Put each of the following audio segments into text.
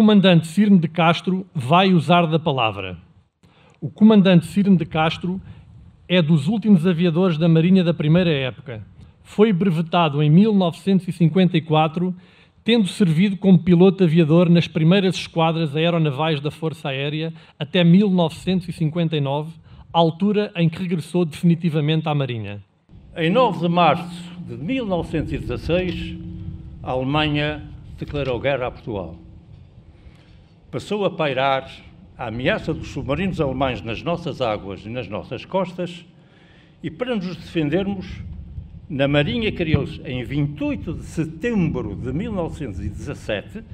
comandante Cirne de Castro vai usar da palavra. O comandante Cirne de Castro é dos últimos aviadores da Marinha da primeira época. Foi brevetado em 1954, tendo servido como piloto aviador nas primeiras esquadras aeronavais da Força Aérea até 1959, altura em que regressou definitivamente à Marinha. Em 9 de março de 1916, a Alemanha declarou guerra a Portugal. Passou a pairar a ameaça dos submarinos alemães nas nossas águas e nas nossas costas, e para nos defendermos, na Marinha criou-se, em 28 de setembro de 1917,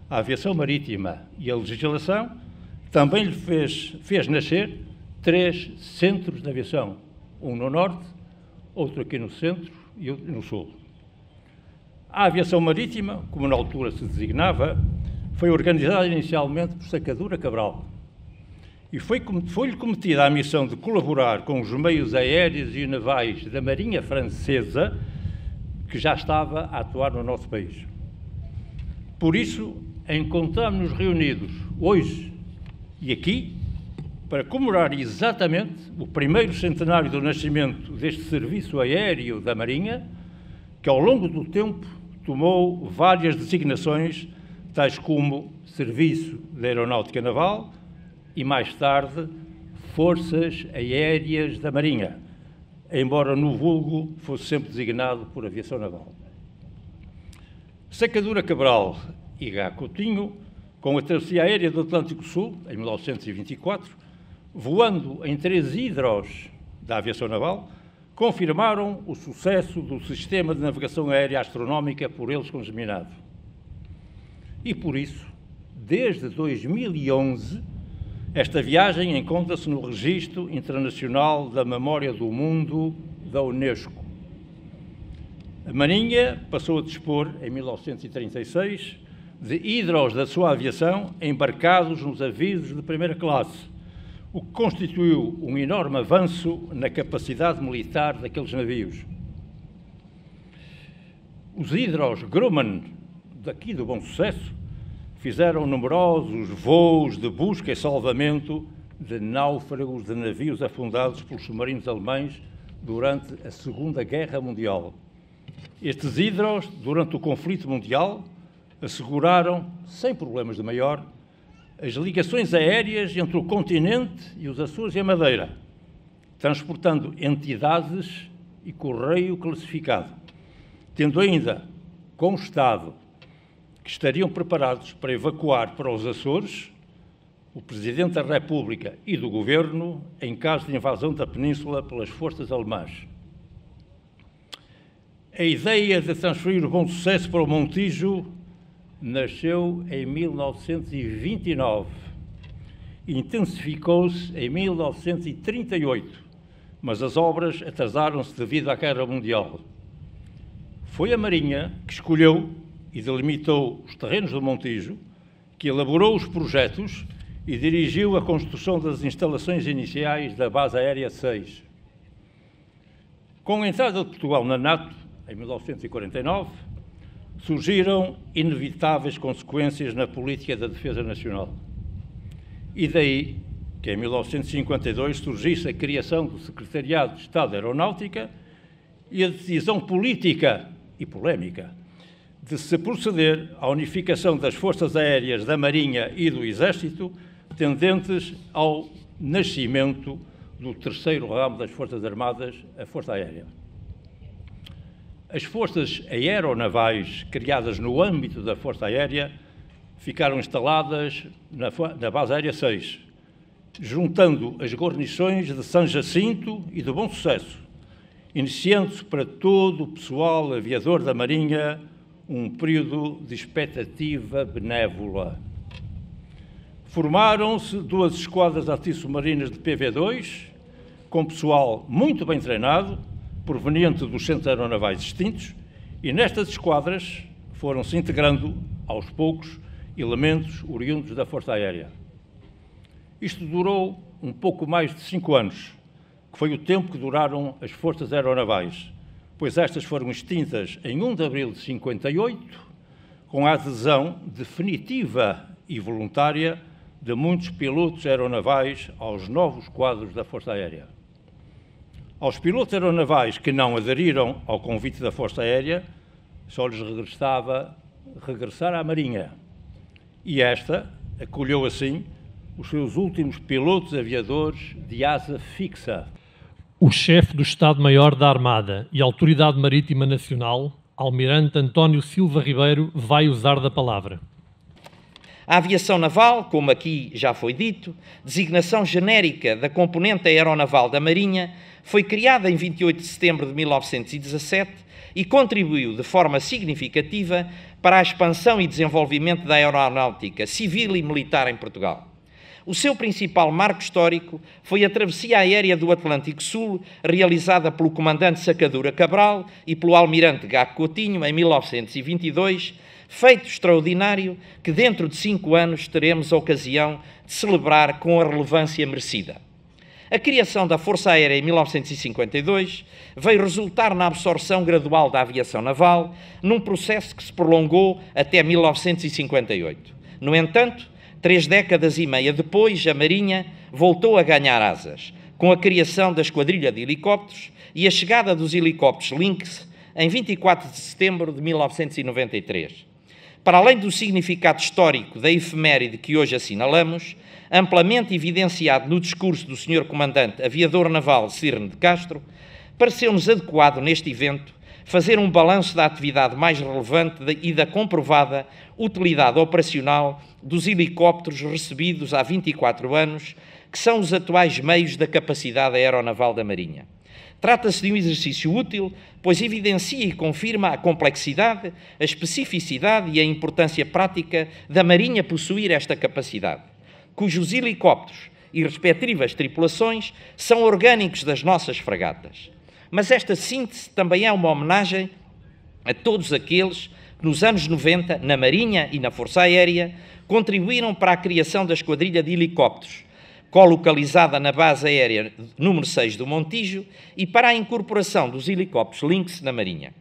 a aviação marítima, e a legislação também lhe fez nascer 3 centros de aviação, um no norte, outro aqui no centro e outro no sul. A aviação marítima, como na altura se designava, foi organizada inicialmente por Sacadura Cabral e foi-lhe cometida a missão de colaborar com os meios aéreos e navais da Marinha Francesa, que já estava a atuar no nosso país. Por isso, encontramos-nos reunidos hoje e aqui para comemorar exatamente o primeiro centenário do nascimento deste serviço aéreo da Marinha, que ao longo do tempo tomou várias designações, tais como Serviço da Aeronáutica Naval e, mais tarde, Forças Aéreas da Marinha, embora no vulgo fosse sempre designado por Aviação Naval. Sacadura Cabral e Gá Coutinho, com a travessia aérea do Atlântico Sul, em 1924, voando em 3 hidros da Aviação Naval, confirmaram o sucesso do sistema de navegação aérea astronómica por eles congeminado. E por isso, desde 2011, esta viagem encontra-se no Registro Internacional da Memória do Mundo da Unesco. A Marinha passou a dispor, em 1936, de hidros da sua aviação embarcados nos avisos de primeira classe, o que constituiu um enorme avanço na capacidade militar daqueles navios. Os hidros Grumman, daqui do Bom Sucesso, fizeram numerosos voos de busca e salvamento de náufragos de navios afundados pelos submarinos alemães durante a Segunda Guerra Mundial. Estes hidros, durante o conflito mundial, asseguraram, sem problemas de maior, as ligações aéreas entre o continente e os Açores e a Madeira, transportando entidades e correio classificado, tendo ainda constado que estariam preparados para evacuar para os Açores o Presidente da República e do Governo em caso de invasão da península pelas forças alemãs. A ideia de transferir o Bom Sucesso para o Montijo nasceu em 1929, intensificou-se em 1938, mas as obras atrasaram-se devido à Guerra Mundial. Foi a Marinha que escolheu e delimitou os terrenos do Montijo, que elaborou os projetos e dirigiu a construção das instalações iniciais da Base Aérea 6. Com a entrada de Portugal na NATO, em 1949, surgiram inevitáveis consequências na política da defesa nacional. E daí que em 1952 surgisse a criação do Secretariado de Estado da Aeronáutica e a decisão política e polémica de se proceder à unificação das forças aéreas da Marinha e do Exército, tendentes ao nascimento do terceiro ramo das Forças Armadas, a Força Aérea. As forças aeronavais criadas no âmbito da Força Aérea ficaram instaladas na Base Aérea 6, juntando as guarnições de São Jacinto e do Bom Sucesso, iniciando-se para todo o pessoal aviador da Marinha um período de expectativa benévola. Formaram-se 2 esquadras anti-submarinas de PV-2, com pessoal muito bem treinado, proveniente dos centros aeronavais extintos, e nestas esquadras foram-se integrando, aos poucos, elementos oriundos da Força Aérea. Isto durou um pouco mais de 5 anos, que foi o tempo que duraram as forças aeronavais, pois estas foram extintas em 1 de abril de 58, com a adesão definitiva e voluntária de muitos pilotos aeronavais aos novos quadros da Força Aérea. Aos pilotos aeronavais que não aderiram ao convite da Força Aérea, só lhes restava regressar à Marinha. E esta acolheu assim os seus últimos pilotos aviadores de asa fixa. O chefe do Estado-Maior da Armada e Autoridade Marítima Nacional, Almirante António Silva Ribeiro, vai usar da palavra. A aviação naval, como aqui já foi dito, designação genérica da componente aeronaval da Marinha, foi criada em 28 de setembro de 1917 e contribuiu de forma significativa para a expansão e desenvolvimento da aeronáutica civil e militar em Portugal. O seu principal marco histórico foi a travessia aérea do Atlântico Sul, realizada pelo comandante Sacadura Cabral e pelo almirante Gago Coutinho em 1922, feito extraordinário que dentro de 5 anos teremos a ocasião de celebrar com a relevância merecida. A criação da Força Aérea em 1952 veio resultar na absorção gradual da aviação naval, num processo que se prolongou até 1958. No entanto, 3 décadas e meia depois, a Marinha voltou a ganhar asas, com a criação da Esquadrilha de Helicópteros e a chegada dos helicópteros Lynx em 24 de setembro de 1993. Para além do significado histórico da efeméride que hoje assinalamos, amplamente evidenciado no discurso do Sr. Comandante Aviador Naval Cirne de Castro, pareceu-nos adequado neste evento fazer um balanço da atividade mais relevante e da comprovada utilidade operacional dos helicópteros recebidos há 24 anos, que são os atuais meios da capacidade aeronaval da Marinha. Trata-se de um exercício útil, pois evidencia e confirma a complexidade, a especificidade e a importância prática da Marinha possuir esta capacidade, cujos helicópteros e respectivas tripulações são orgânicos das nossas fragatas. Mas esta síntese também é uma homenagem a todos aqueles que nos anos 90, na Marinha e na Força Aérea, contribuíram para a criação da Esquadrilha de Helicópteros, colocalizada na base aérea número 6 do Montijo, e para a incorporação dos helicópteros Lynx na Marinha.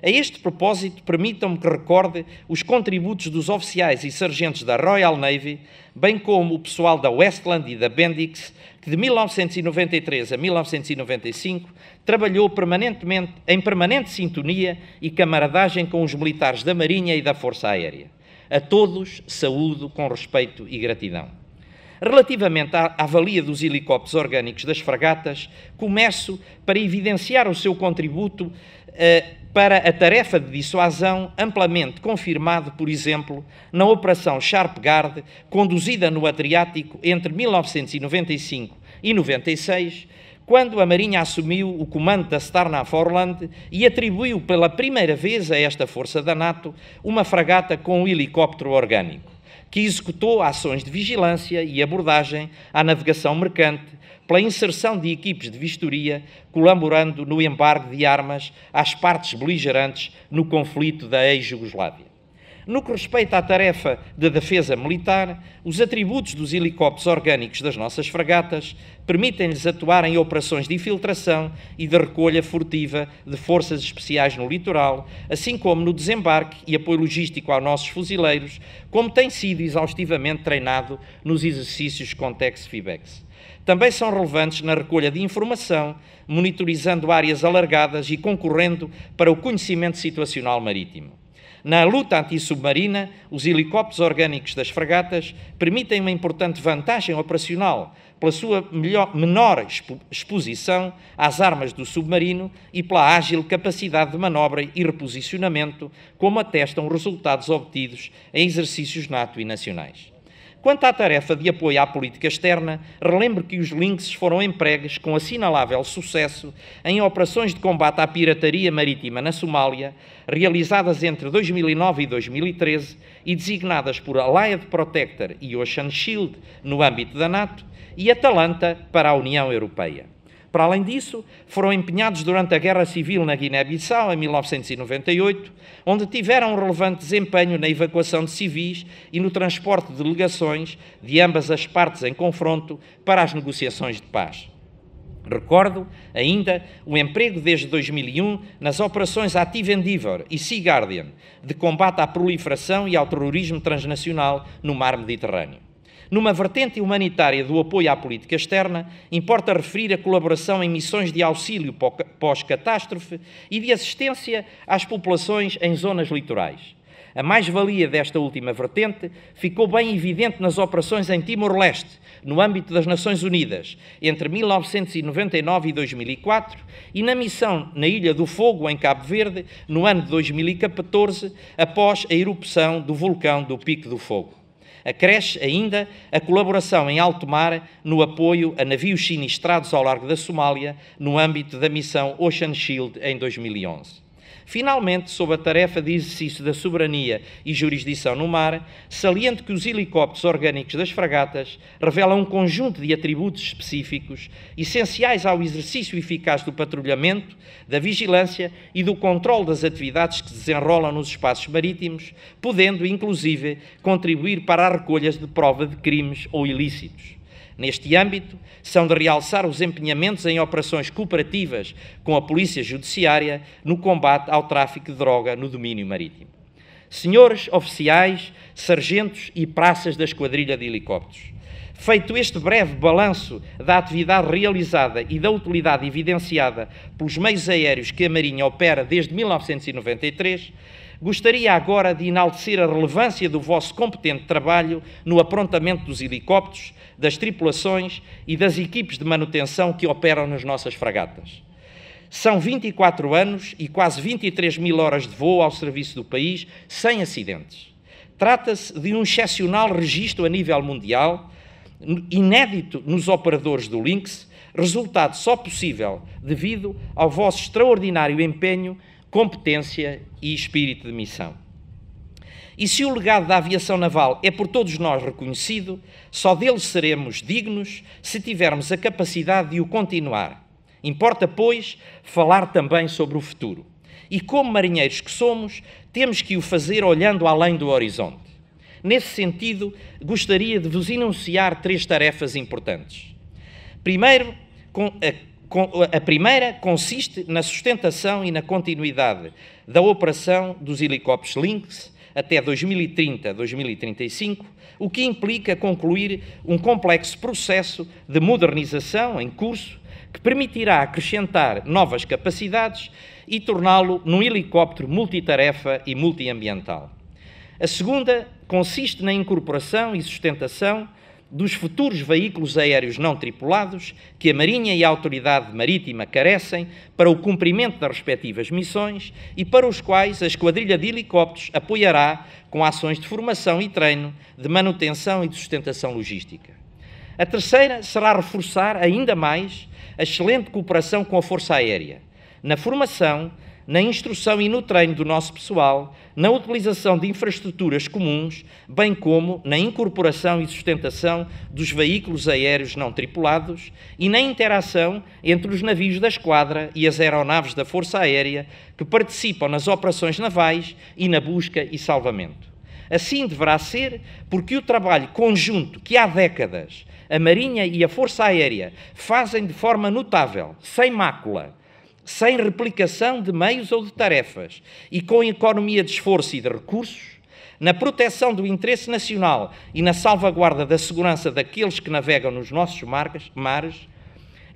A este propósito, permitam-me que recorde os contributos dos oficiais e sargentos da Royal Navy, bem como o pessoal da Westland e da Bendix, que de 1993 a 1995 trabalhou permanentemente em permanente sintonia e camaradagem com os militares da Marinha e da Força Aérea. A todos, saúdo com respeito e gratidão. Relativamente à avalia dos helicópteros orgânicos das fragatas, começo para evidenciar o seu contributo para a tarefa de dissuasão, amplamente confirmado, por exemplo, na Operação Sharp Guard, conduzida no Adriático entre 1995 e 96, quando a Marinha assumiu o comando da Starna-Forland e atribuiu pela primeira vez a esta força da NATO uma fragata com um helicóptero orgânico, que executou ações de vigilância e abordagem à navegação mercante, pela inserção de equipes de vistoria, colaborando no embargo de armas às partes beligerantes no conflito da ex-Jugoslávia. No que respeita à tarefa de defesa militar, os atributos dos helicópteros orgânicos das nossas fragatas permitem-lhes atuar em operações de infiltração e de recolha furtiva de forças especiais no litoral, assim como no desembarque e apoio logístico aos nossos fuzileiros, como tem sido exaustivamente treinado nos exercícios Contex-Fibex. Também são relevantes na recolha de informação, monitorizando áreas alargadas e concorrendo para o conhecimento situacional marítimo. Na luta antissubmarina, os helicópteros orgânicos das fragatas permitem uma importante vantagem operacional pela sua menor exposição às armas do submarino e pela ágil capacidade de manobra e reposicionamento, como atestam os resultados obtidos em exercícios NATO e nacionais. Quanto à tarefa de apoio à política externa, relembro que os Lynx foram empregues com assinalável sucesso em operações de combate à pirataria marítima na Somália, realizadas entre 2009 e 2013 e designadas por Allied Protector e Ocean Shield no âmbito da NATO e Atalanta para a União Europeia. Para além disso, foram empenhados durante a Guerra Civil na Guiné-Bissau, em 1998, onde tiveram um relevante desempenho na evacuação de civis e no transporte de delegações de ambas as partes em confronto para as negociações de paz. Recordo ainda o emprego desde 2001 nas operações Active Endeavour e Sea Guardian, de combate à proliferação e ao terrorismo transnacional no mar Mediterrâneo. Numa vertente humanitária do apoio à política externa, importa referir a colaboração em missões de auxílio pós-catástrofe e de assistência às populações em zonas litorais. A mais-valia desta última vertente ficou bem evidente nas operações em Timor-Leste, no âmbito das Nações Unidas, entre 1999 e 2004, e na missão na Ilha do Fogo, em Cabo Verde, no ano de 2014, após a erupção do vulcão do Pico do Fogo. Acresce ainda a colaboração em alto mar no apoio a navios sinistrados ao largo da Somália, no âmbito da missão Ocean Shield, em 2011. Finalmente, sob a tarefa de exercício da soberania e jurisdição no mar, saliento que os helicópteros orgânicos das fragatas revelam um conjunto de atributos específicos essenciais ao exercício eficaz do patrulhamento, da vigilância e do controle das atividades que se desenrolam nos espaços marítimos, podendo, inclusive, contribuir para as recolhas de prova de crimes ou ilícitos. Neste âmbito, são de realçar os empenhamentos em operações cooperativas com a Polícia Judiciária no combate ao tráfico de droga no domínio marítimo. Senhores oficiais, sargentos e praças da Esquadrilha de Helicópteros, feito este breve balanço da atividade realizada e da utilidade evidenciada pelos meios aéreos que a Marinha opera desde 1993, gostaria agora de enaltecer a relevância do vosso competente trabalho no aprontamento dos helicópteros, das tripulações e das equipes de manutenção que operam nas nossas fragatas. São 24 anos e quase 23 mil horas de voo ao serviço do país, sem acidentes. Trata-se de um excepcional registro a nível mundial, inédito nos operadores do Lynx, resultado só possível devido ao vosso extraordinário empenho, competência e espírito de missão. E se o legado da aviação naval é por todos nós reconhecido, só dele seremos dignos se tivermos a capacidade de o continuar. Importa, pois, falar também sobre o futuro. E como marinheiros que somos, temos que o fazer olhando além do horizonte. Nesse sentido, gostaria de vos enunciar 3 tarefas importantes. Primeiro, a primeira consiste na sustentação e na continuidade da operação dos helicópteros Lynx até 2030-2035, o que implica concluir um complexo processo de modernização em curso que permitirá acrescentar novas capacidades e torná-lo num helicóptero multitarefa e multiambiental. A segunda consiste na incorporação e sustentação dos futuros veículos aéreos não tripulados que a Marinha e a Autoridade Marítima carecem para o cumprimento das respectivas missões e para os quais a Esquadrilha de Helicópteros apoiará com ações de formação e treino, de manutenção e de sustentação logística. A terceira será reforçar ainda mais a excelente cooperação com a Força Aérea, na formação, na instrução e no treino do nosso pessoal, na utilização de infraestruturas comuns, bem como na incorporação e sustentação dos veículos aéreos não tripulados e na interação entre os navios da esquadra e as aeronaves da Força Aérea que participam nas operações navais e na busca e salvamento. Assim deverá ser, porque o trabalho conjunto que há décadas a Marinha e a Força Aérea fazem de forma notável, sem mácula, sem replicação de meios ou de tarefas e com economia de esforço e de recursos, na proteção do interesse nacional e na salvaguarda da segurança daqueles que navegam nos nossos mares,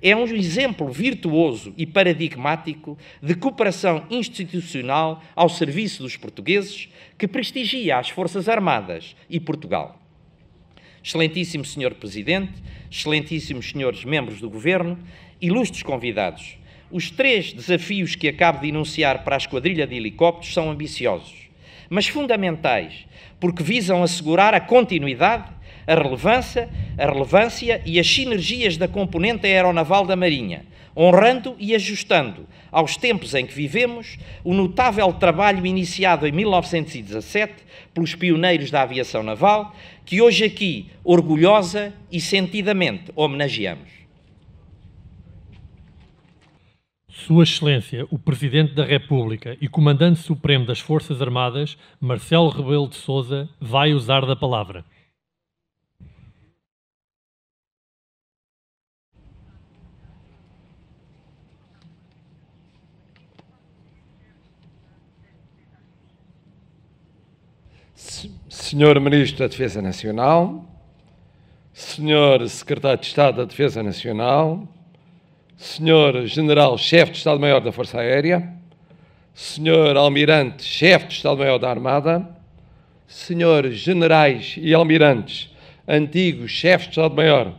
é um exemplo virtuoso e paradigmático de cooperação institucional ao serviço dos portugueses que prestigia as Forças Armadas e Portugal. Excelentíssimo Sr. Presidente, excelentíssimos senhores membros do Governo, ilustres convidados, os 3 desafios que acabo de enunciar para a Esquadrilha de Helicópteros são ambiciosos, mas fundamentais, porque visam assegurar a continuidade, a relevância e as sinergias da componente aeronaval da Marinha, honrando e ajustando aos tempos em que vivemos o notável trabalho iniciado em 1917 pelos pioneiros da aviação naval, que hoje aqui, orgulhosa e sentidamente, homenageamos. Sua Excelência, o Presidente da República e Comandante Supremo das Forças Armadas, Marcelo Rebelo de Sousa, vai usar da palavra. Senhor Ministro da Defesa Nacional, Senhor Secretário de Estado da Defesa Nacional, Senhor General-Chefe de Estado-Maior da Força Aérea, Senhor Almirante-Chefe de Estado-Maior da Armada, Senhores Generais e Almirantes, antigos Chefes de Estado-Maior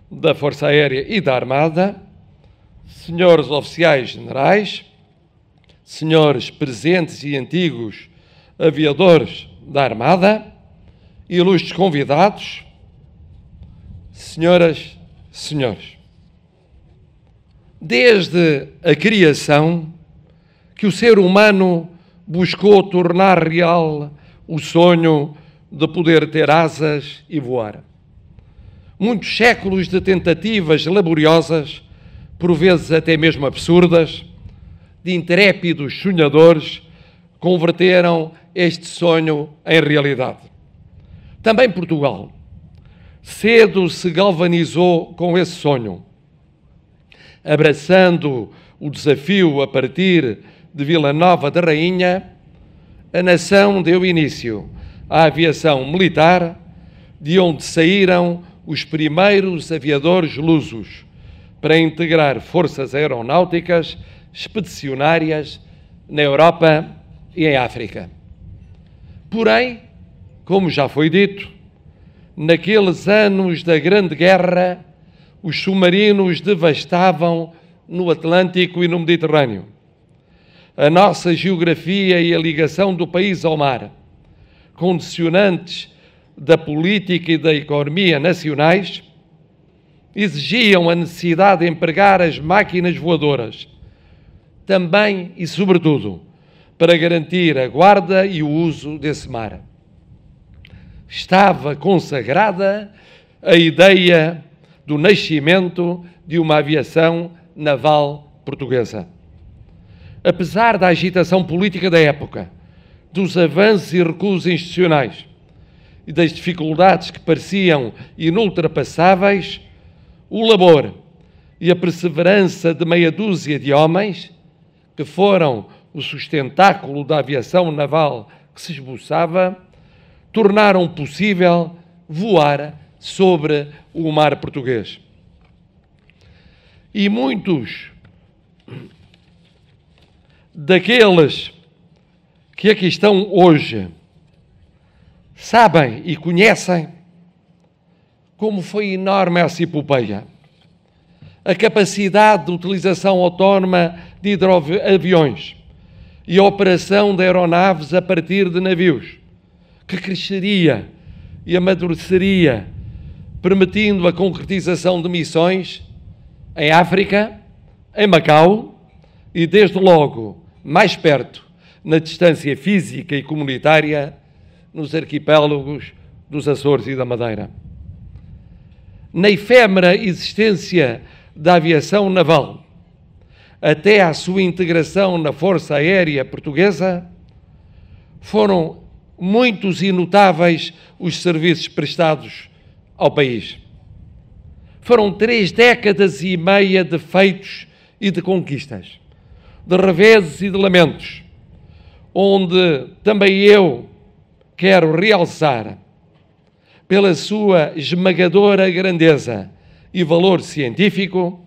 da Força Aérea e da Armada, Senhores Oficiais Generais, Senhores Presentes e Antigos Aviadores da Armada, ilustres convidados, Senhoras, Senhores. Desde a criação que o ser humano buscou tornar real o sonho de poder ter asas e voar. Muitos séculos de tentativas laboriosas, por vezes até mesmo absurdas, de intrépidos sonhadores, converteram este sonho em realidade. Também Portugal cedo se galvanizou com esse sonho, abraçando o desafio a partir de Vila Nova da Rainha. A nação deu início à aviação militar, de onde saíram os primeiros aviadores lusos para integrar forças aeronáuticas expedicionárias na Europa e em África. Porém, como já foi dito, naqueles anos da Grande Guerra, os submarinos devastavam no Atlântico e no Mediterrâneo. A nossa geografia e a ligação do país ao mar, condicionantes da política e da economia nacionais, exigiam a necessidade de empregar as máquinas voadoras, também e sobretudo para garantir a guarda e o uso desse mar. Estava consagrada a ideia do nascimento de uma aviação naval portuguesa. Apesar da agitação política da época, dos avanços e recuos institucionais e das dificuldades que pareciam inultrapassáveis, o labor e a perseverança de meia dúzia de homens, que foram o sustentáculo da aviação naval que se esboçava, tornaram possível voar sobre o mar português. E muitos daqueles que aqui estão hoje sabem e conhecem como foi enorme essa epopeia. A capacidade de utilização autónoma de hidroaviões e a operação de aeronaves a partir de navios, que cresceria e amadureceria, permitindo a concretização de missões em África, em Macau e, desde logo, mais perto, na distância física e comunitária, nos arquipélagos dos Açores e da Madeira. Na efêmera existência da aviação naval, até à sua integração na Força Aérea Portuguesa, foram muitos e notáveis os serviços prestados ao país. Foram 3 décadas e meia de feitos e de conquistas, de reveses e de lamentos, onde também eu quero realçar, pela sua esmagadora grandeza e valor científico,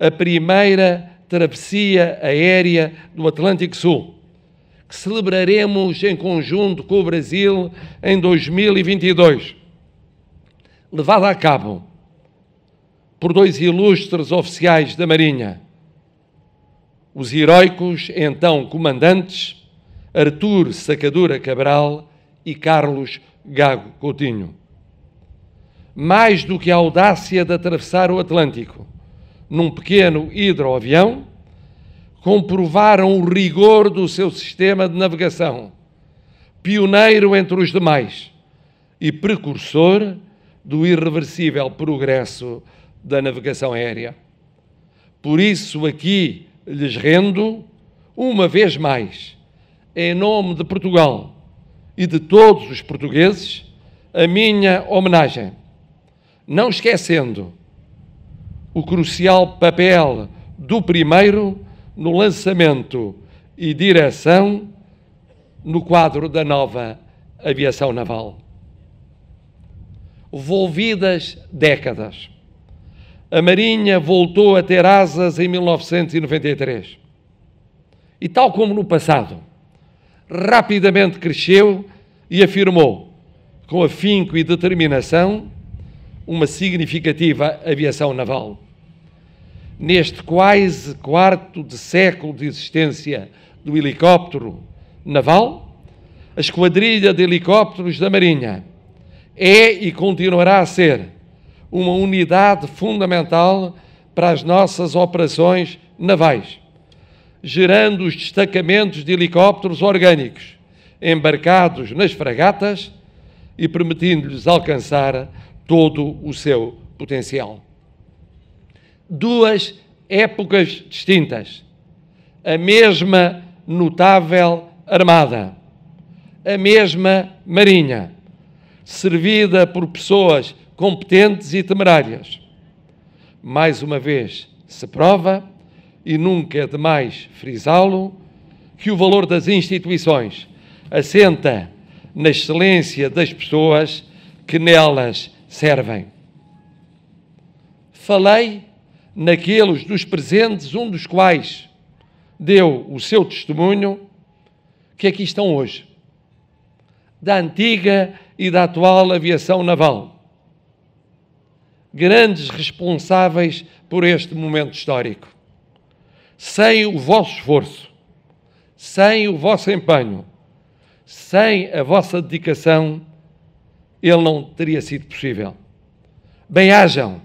a primeira travessia aérea do Atlântico Sul, que celebraremos em conjunto com o Brasil em 2022, levada a cabo por 2 ilustres oficiais da Marinha, os heroicos então comandantes Artur Sacadura Cabral e Carlos Gago Coutinho. Mais do que a audácia de atravessar o Atlântico num pequeno hidroavião, comprovaram o rigor do seu sistema de navegação, pioneiro entre os demais e precursor do irreversível progresso da navegação aérea. Por isso aqui lhes rendo, uma vez mais, em nome de Portugal e de todos os portugueses, a minha homenagem, não esquecendo o crucial papel do primeiro no lançamento e direção no quadro da nova aviação naval. volvidas décadas. A Marinha voltou a ter asas em 1993. E tal como no passado, rapidamente cresceu e afirmou, com afinco e determinação, uma significativa aviação naval. Neste quase quarto de século de existência do helicóptero naval, a Esquadrilha de Helicópteros da Marinha é e continuará a ser uma unidade fundamental para as nossas operações navais, gerando os destacamentos de helicópteros orgânicos embarcados nas fragatas e permitindo-lhes alcançar todo o seu potencial. Duas épocas distintas, a mesma notável armada, a mesma marinha, servida por pessoas competentes e temerárias. Mais uma vez se prova, e nunca é demais frisá-lo, que o valor das instituições assenta na excelência das pessoas que nelas servem. Falei naqueles dos presentes, um dos quais deu o seu testemunho, que aqui estão hoje, da antiga e da atual aviação naval, grandes responsáveis por este momento histórico. Sem o vosso esforço, sem o vosso empenho, sem a vossa dedicação, ele não teria sido possível. Bem-ajam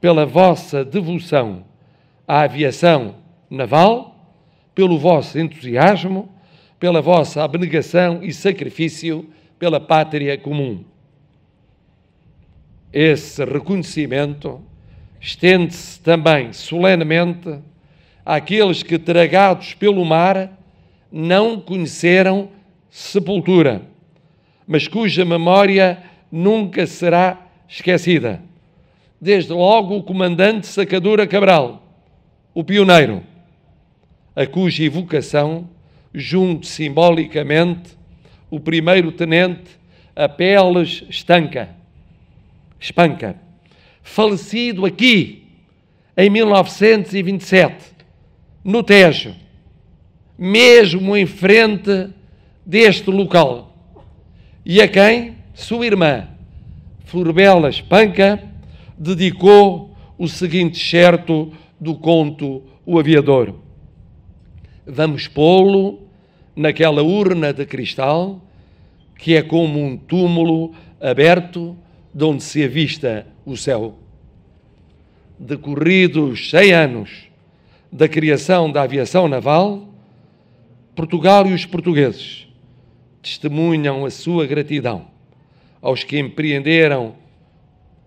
pela vossa devoção à aviação naval, pelo vosso entusiasmo, pela vossa abnegação e sacrifício pela pátria comum. Esse reconhecimento estende-se também solenemente àqueles que, tragados pelo mar, não conheceram sepultura, mas cuja memória nunca será esquecida. Desde logo o comandante Sacadura Cabral, o pioneiro, a cuja evocação junto simbolicamente o primeiro-tenente Apeles Espanca, falecido aqui em 1927, no Tejo, mesmo em frente deste local, e a quem sua irmã, Florbela Espanca, dedicou o seguinte excerto do conto O Aviador. Vamos pô-lo naquela urna de cristal que é como um túmulo aberto de onde se avista o céu. Decorridos 100 anos da criação da aviação naval, Portugal e os portugueses testemunham a sua gratidão aos que empreenderam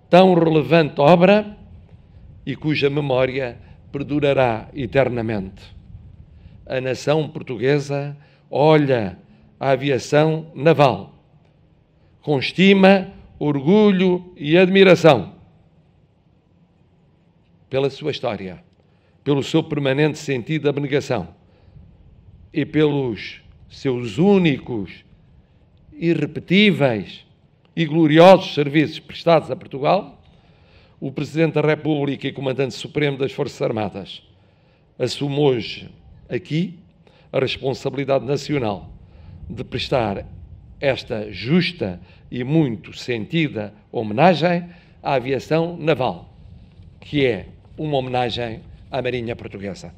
tão relevante obra e cuja memória perdurará eternamente. A nação portuguesa olha a aviação naval com estima, orgulho e admiração pela sua história, pelo seu permanente sentido de abnegação e pelos seus únicos, irrepetíveis e gloriosos serviços prestados a Portugal. O Presidente da República e Comandante Supremo das Forças Armadas assume hoje aqui a responsabilidade nacional de prestar esta justa e muito sentida homenagem à aviação naval, que é uma homenagem à Marinha Portuguesa.